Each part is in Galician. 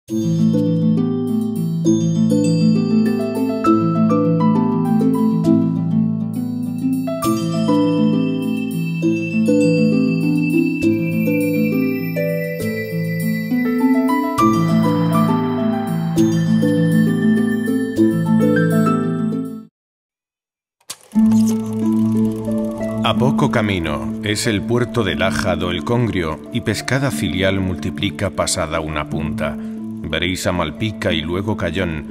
A poco camino es el puerto de Laja do El Congrio y pescada filial multiplica pasada una punta. Veréis a Malpica y luego Cayón,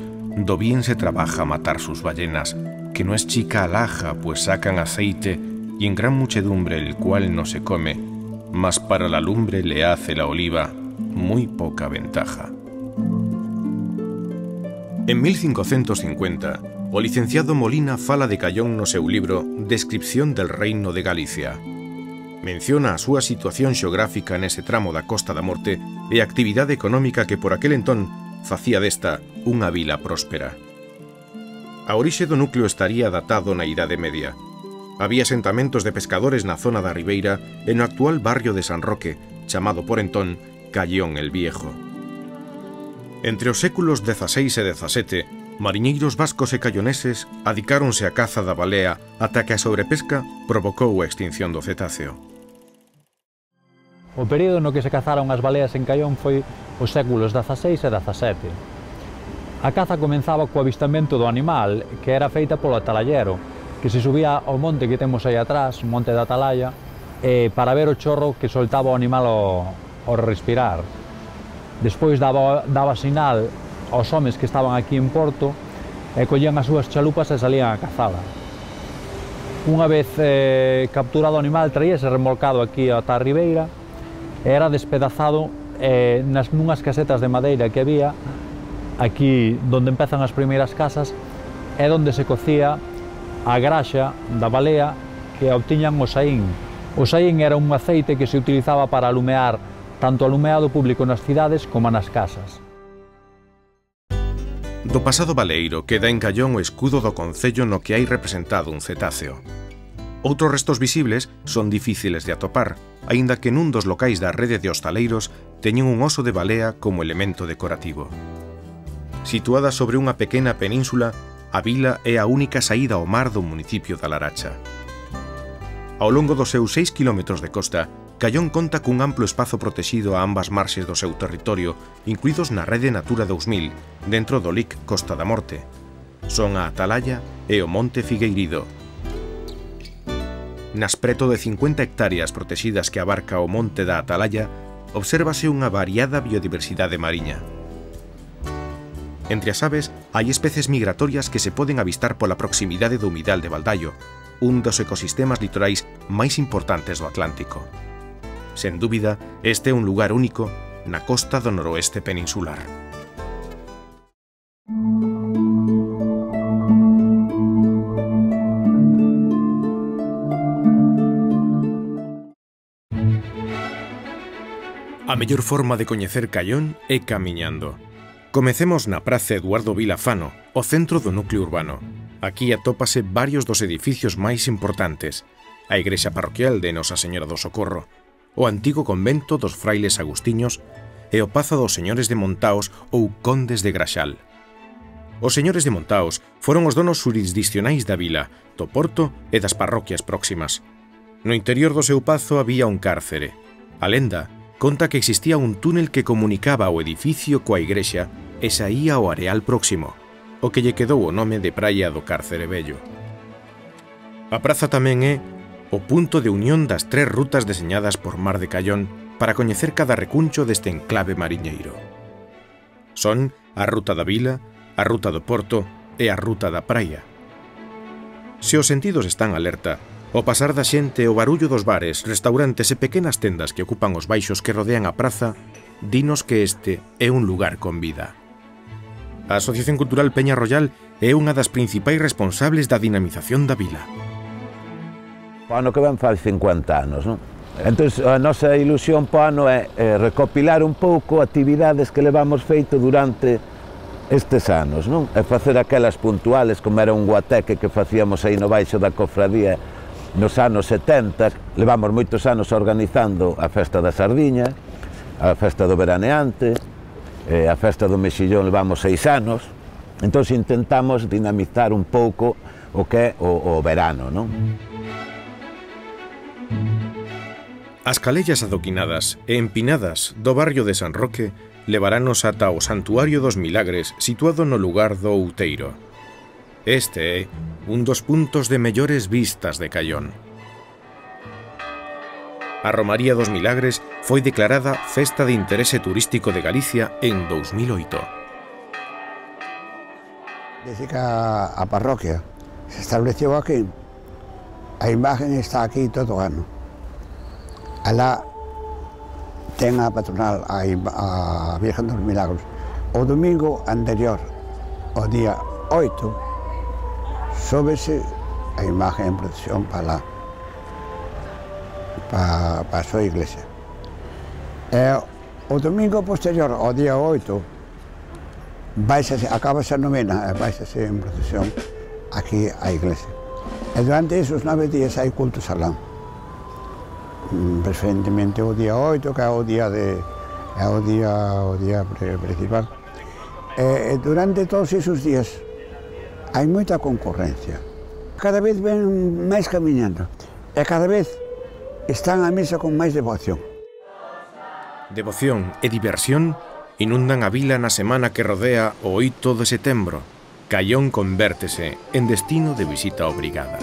do bien se trabaja matar sus ballenas, que no es chica a Laja, pues sacan aceite y en gran muchedumbre el cual no se come, mas para la lumbre le hace la oliva muy poca ventaja. En 1550, o licenciado Molina fala de Cayón no seu libro Descripción del Reino de Galicia. Menciona a súa situación xeográfica nese tramo da Costa da Morte e a actividade económica que por aquel entón facía desta unha vila próspera. A orixe do núcleo estaría datado na Idade Media. Había asentamentos de pescadores na zona da Ribeira e no actual barrio de San Roque, chamado por entón Cayón el Viejo. Entre os séculos XVI e XVII, mariñeiros vascos e cayoneses adicáronse á caza da balea ata que a sobrepesca provocou a extinción do cetáceo. O período no que se cazaron as baleas en Cayón foi os séculos XVI e XVII. A caza comenzaba co avistamento do animal, que era feita polo atalallero, que se subía ao monte que temos aí atrás, o monte da Atalaya, para ver o chorro que soltaba o animal ao respirar. Despois daba sinal aos homes que estaban aquí en Porto e collían as súas chalupas e salían a cazala. Unha vez capturado o animal, traíase remolcado aquí ata a Ribeira e era despedazado nunhas casetas de madeira que había aquí donde empezan as primeiras casas e donde se cocía a graxa da balea que obtiñan o saín. O saín era un aceite que se utilizaba para alumear tanto o alumeado público nas cidades como nas casas. Do pasado baleiro queda en Cayón o escudo do concello no que hai representado un cetáceo. Outros restos visibles son difíciles de atopar, aínda que nun dos locais da rede de hostaleiros teñen un oso de balea como elemento decorativo. Situada sobre unha pequena península, a vila é a única saída ao mar do municipio da Laracha. Ao longo dos seus 6 km de costa, Cayón conta cun amplo espazo protexido a ambas marxes do seu territorio, incluídos na Rede Natura 2000, dentro do LIC Costa da Morte. Son a Atalaya e o Monte Figueirido. Nas preto de 50 hectáreas protexidas que abarca o Monte da Atalaya, obsérvase unha variada biodiversidade mariña. Entre as aves, hai especies migratorias que se poden avistar pola proximidade do humidal de Baldaio, un dos ecosistemas litorais máis importantes do Atlántico. Sen dúbida, este é un lugar único na costa do noroeste peninsular. A mellor forma de coñecer Cayón é camiñando. Comecemos na Praza Eduardo Vilafano, o centro do núcleo urbano. Aquí atópase varios dos edificios máis importantes: a igrexa parroquial de Nosa Señora do Socorro, o antigo convento dos frailes agustiños e o pazo dos señores de Montaos ou condes de Graxal. Os señores de Montaos foron os donos jurisdiccionais da vila, do porto e das parroquias próximas. No interior do seu pazo había un cárcere. A lenda conta que existía un túnel que comunicaba o edificio coa igrexa e saía ao areal próximo, o que lle quedou o nome de Praia do Cárcere Vello. A praza tamén é o punto de unión das 3 rutas deseñadas por Mar de Cayón para coñecer cada recuncho deste enclave mariñeiro. Son a ruta da vila, a ruta do porto e a ruta da praia. Se os sentidos están alerta, o pasar da xente e o barullo dos bares, restaurantes e pequenas tendas que ocupan os baixos que rodean a praza, dinos que este é un lugar con vida. A Asociación Cultural Peña Royal é unha das principais responsables da dinamización da vila. O ano que ven fai 50 anos, non? Entón, a nosa ilusión po ano é recopilar un pouco actividades que levamos feito durante estes anos, non? E facer aquelas puntuales, como era un guateque que facíamos aí no baixo da cofradía nos anos 70, levamos moitos anos organizando a festa da sardiña, a festa do veraneante, A festa do mexillón levamos 6 anos, entón intentamos dinamizar un pouco o que é o verano, non? As calellas adoquinadas e empinadas do barrio de San Roque levarános ata o Santuario dos Milagres situado no lugar do Outeiro. Este é un dos puntos de mellores vistas de Caión. A Romaría dos Milagres foi declarada Festa de Interese Turístico de Galicia en 2008. Desde que a parroquia se estableceu aquí, a imagen está aquí todo o ano. Alá ten a patronal, a Virgen dos Milagros. O domingo anterior, o día 8, sóbese a imagen en procesión para a súa iglesia. O domingo posterior, ao día 8, acabase a novena e vaisase en procesión aquí á iglesia. E durante esos 9 días hai culto salán. Preferentemente o día 8, que é o día principal. E durante todos esos días hai moita concorrencia. Cada vez ven máis camiñando e cada vez están á mesa con máis devoción. Devoción e diversión inundan a vila na semana que rodea o 8 de setembro. Caión convértese en destino de visita obrigada.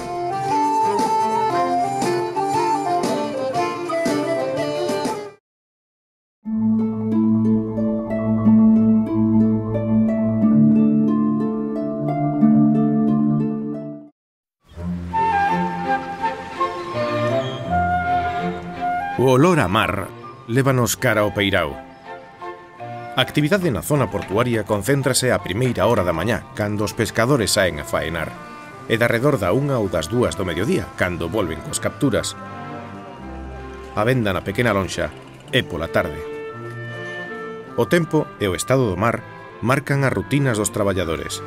O olor a mar lévanos cara ao peirao. A actividade na zona portuaria concéntrase a primeira hora da mañá, cando os pescadores saen a faenar, e de arredor da 1 ou das 2 do mediodía, cando volven coas capturas. A venda na pequena lonxa é pola tarde. O tempo e o estado do mar marcan as rutinas dos traballadores.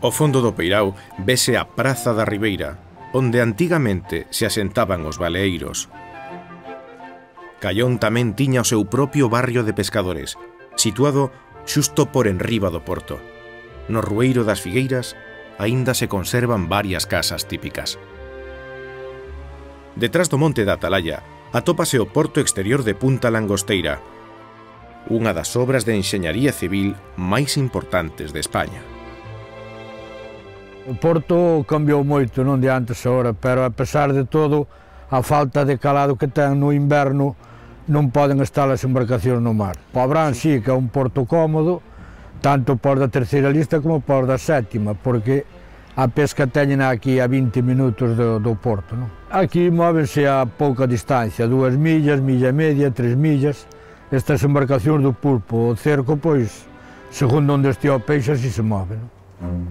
Ao fondo do peirao vese a Praza da Ribeira, onde antigamente se asentaban os baleeiros. Caión tamén tiña o seu propio barrio de pescadores, situado xusto por enriba do porto. No Rueiro das Figueiras aínda se conservan varias casas típicas. Detrás do monte da Atalaya atópase o porto exterior de Punta Langosteira, unha das obras de enxeñaría civil máis importantes de España. O porto cambiou moito, non de antes a hora, pero a pesar de todo, a falta de calado que ten no inverno, non poden estar as embarcacións no mar. O Abrán sí que é un porto cómodo, tanto por da terceira lista como por da sétima, porque a pesca teñen aquí a 20 minutos do porto. Non? Aquí móvense a pouca distancia, 2 millas, milla e media, 3 millas. Estas embarcacións do pulpo, o cerco, pois, segundo onde estea o peixe, así se move. Non?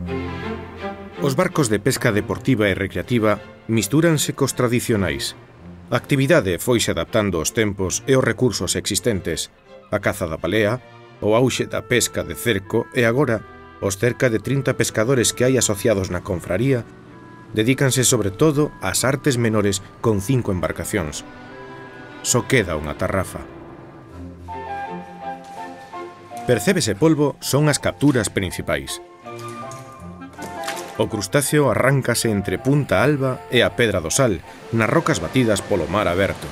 Os barcos de pesca deportiva e recreativa mistúranse cos tradicionais. A actividade foise adaptando aos tempos e os recursos existentes. A caza da balea, o auxe da pesca de cerco e agora os cerca de 30 pescadores que hai asociados na confraría dedícanse sobre todo ás artes menores con 5 embarcacións. Só queda unha tarrafa. Percébese polvo son as capturas principais. O crustáceo arráncase entre Punta Alba e a Pedra do Sal, nas rocas batidas polo mar aberto.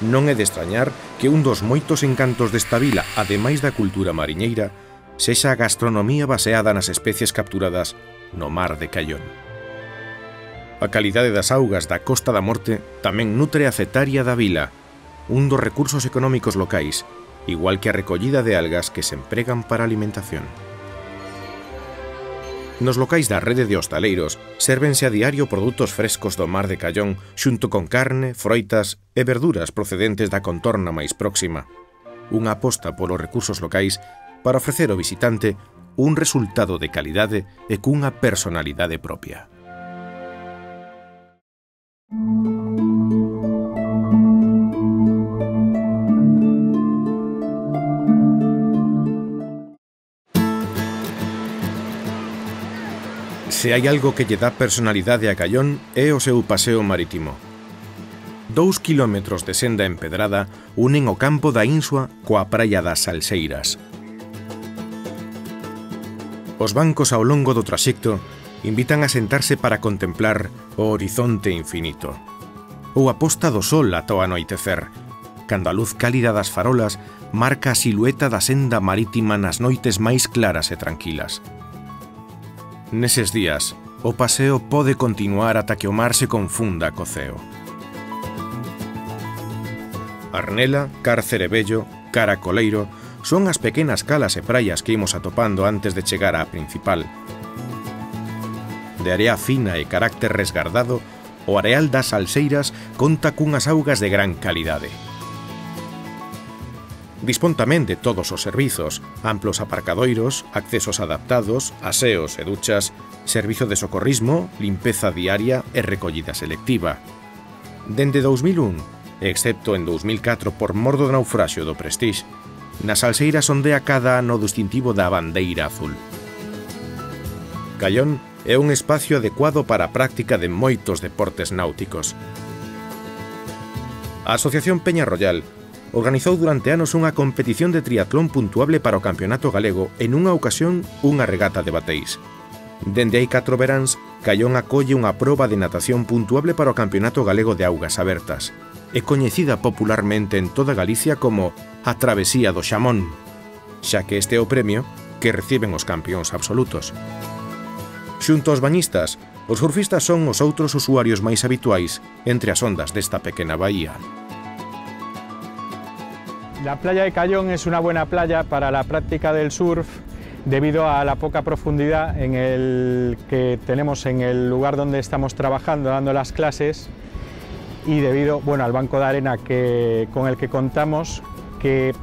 Non é de extrañar que un dos moitos encantos desta vila, ademais da cultura mariñeira, sexa a gastronomía baseada nas especies capturadas no mar de Caión. A calidade das augas da Costa da Morte tamén nutre a cetaria da vila, un dos recursos económicos locais, igual que a recollida de algas que se empregan para a alimentación. Nos locais da rede de hostaleiros sérvense a diario produtos frescos do mar de Caión xunto con carne, froitas e verduras procedentes da contorna máis próxima. Unha aposta polos recursos locais para ofrecer ao visitante un resultado de calidade e cunha personalidade propia. Se hai algo que lle dá personalidade a Caión é o seu paseo marítimo. 2 kilómetros de senda empedrada unen o campo da Insua coa praia das Salseiras. Os bancos ao longo do traxecto invitan a sentarse para contemplar o horizonte infinito, ou a posta do sol ata o anoitecer, cando a luz cálida das farolas marca a silueta da senda marítima nas noites máis claras e tranquilas. Neses días, o paseo pode continuar ata que o mar se confunda co ceo. Arnela, Carcerebello, Caracoleiro son as pequenas calas e praias que imos atopando antes de chegar á principal. De area fina e carácter resgardado, o areal das Salseiras conta cunhas augas de gran calidade. Dispón tamén de todos os servizos, amplos aparcadoiros, accesos adaptados, aseos e duchas, servizo de socorrismo, limpeza diaria e recollida selectiva. Dende 2001, excepto en 2004 por mor do naufraxio do Prestige, nas Salseiras ondea cada ano o distintivo da bandeira azul. Callón é un espacio adecuado para a práctica de moitos deportes náuticos. A Asociación Peña Royal organizou durante anos unha competición de triatlón puntuable para o Campeonato Galego e nunha ocasión unha regata de bateis. Dende hai 4 veráns, Callón acolle unha proba de natación puntuable para o Campeonato Galego de Augas Abertas. É coñecida popularmente en toda Galicia como a Travesía do Xamón, xa que este é o premio que reciben os campións absolutos. Xunto aos bañistas, os surfistas son os outros usuarios máis habituais entre as ondas desta pequena bahía. La playa de Callón es una buena playa para la práctica del surf debido a la poca profundidad que tenemos en el lugar donde estamos trabajando, dando las clases, y debido al banco de arena con el que contamos, que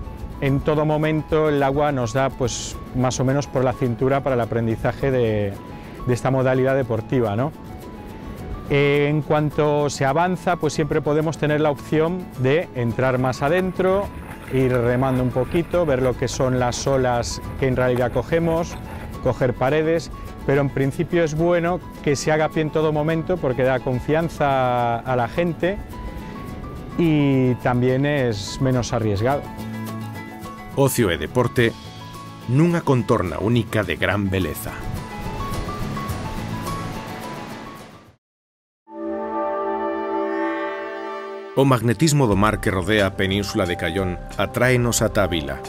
en todo momento el agua nos da pues más o menos por la cintura para el aprendizaje de esta modalidad deportiva, ¿no? En cuanto se avanza, pues siempre podemos tener la opción de entrar más adentro, ir remando un poquito, ver lo que son las olas que en realidad cogemos, coger paredes, pero en principio es bueno que se haga a pie en todo momento porque da confianza a la gente y también es menos arriesgado. Ocio e deporte nunha contorna única de gran beleza. O magnetismo do mar que rodea a península de Callón atráenos ata a vila.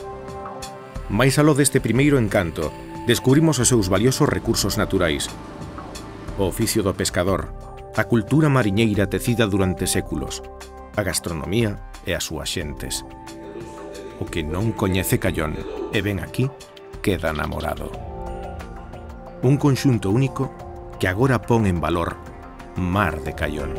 Mais aló deste primeiro encanto, descubrimos os seus valiosos recursos naturais. O oficio do pescador, a cultura mariñeira tecida durante séculos, a gastronomía e as súas xentes. O que non coñece Callón e ven aquí, queda namorado. Un conxunto único que agora pon en valor Mar de Callón.